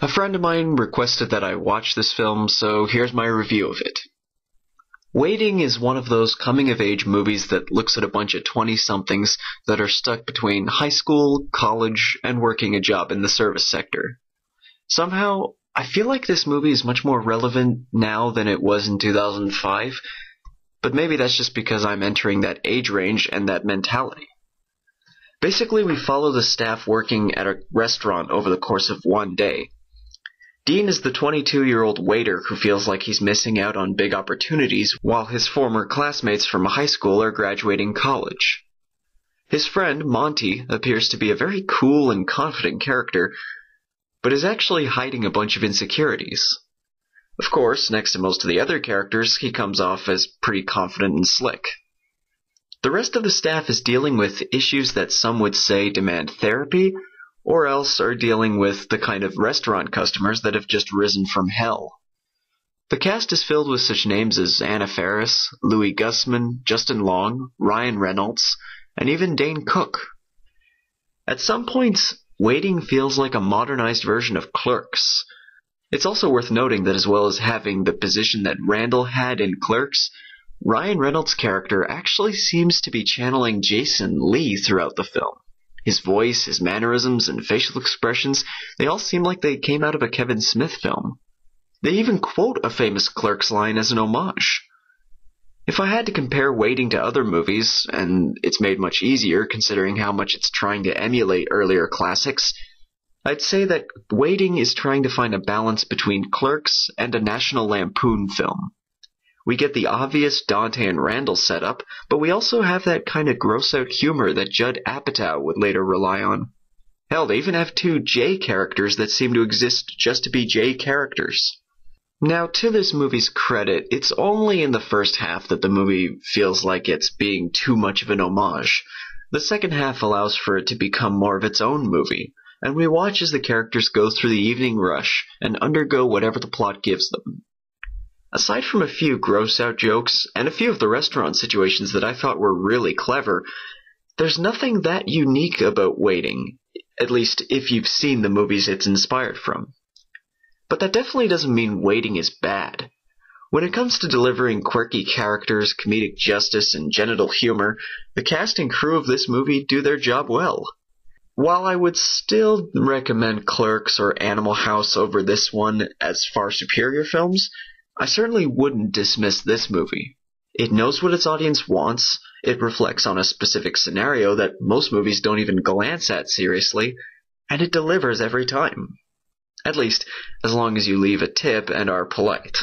A friend of mine requested that I watch this film, so here's my review of it. Waiting is one of those coming-of-age movies that looks at a bunch of 20-somethings that are stuck between high school, college, and working a job in the service sector. Somehow, I feel like this movie is much more relevant now than it was in 2005, but maybe that's just because I'm entering that age range and that mentality. Basically, we follow the staff working at a restaurant over the course of one day. Dean is the 22-year-old waiter who feels like he's missing out on big opportunities while his former classmates from high school are graduating college. His friend, Monty, appears to be a very cool and confident character, but is actually hiding a bunch of insecurities. Of course, next to most of the other characters, he comes off as pretty confident and slick. The rest of the staff is dealing with issues that some would say demand therapy, or else are dealing with the kind of restaurant customers that have just risen from hell. The cast is filled with such names as Anna Faris, Louis Gussman, Justin Long, Ryan Reynolds, and even Dane Cook. At some points, Waiting feels like a modernized version of Clerks. It's also worth noting that as well as having the position that Randall had in Clerks, Ryan Reynolds' character actually seems to be channeling Jason Lee throughout the film. His voice, his mannerisms, and facial expressions, they all seem like they came out of a Kevin Smith film. They even quote a famous Clerks line as an homage. If I had to compare Waiting to other movies, and it's made much easier considering how much it's trying to emulate earlier classics, I'd say that Waiting is trying to find a balance between Clerks and a National Lampoon film. We get the obvious Dante and Randall setup, but we also have that kind of gross-out humor that Judd Apatow would later rely on. Hell, they even have two J characters that seem to exist just to be J characters. Now, to this movie's credit, it's only in the first half that the movie feels like it's being too much of an homage. The second half allows for it to become more of its own movie, and we watch as the characters go through the evening rush and undergo whatever the plot gives them. Aside from a few gross-out jokes, and a few of the restaurant situations that I thought were really clever, there's nothing that unique about Waiting, at least if you've seen the movies it's inspired from. But that definitely doesn't mean Waiting is bad. When it comes to delivering quirky characters, comedic justice, and genital humor, the cast and crew of this movie do their job well. While I would still recommend Clerks or Animal House over this one as far superior films, I certainly wouldn't dismiss this movie. It knows what its audience wants, it reflects on a specific scenario that most movies don't even glance at seriously, and it delivers every time. At least, as long as you leave a tip and are polite.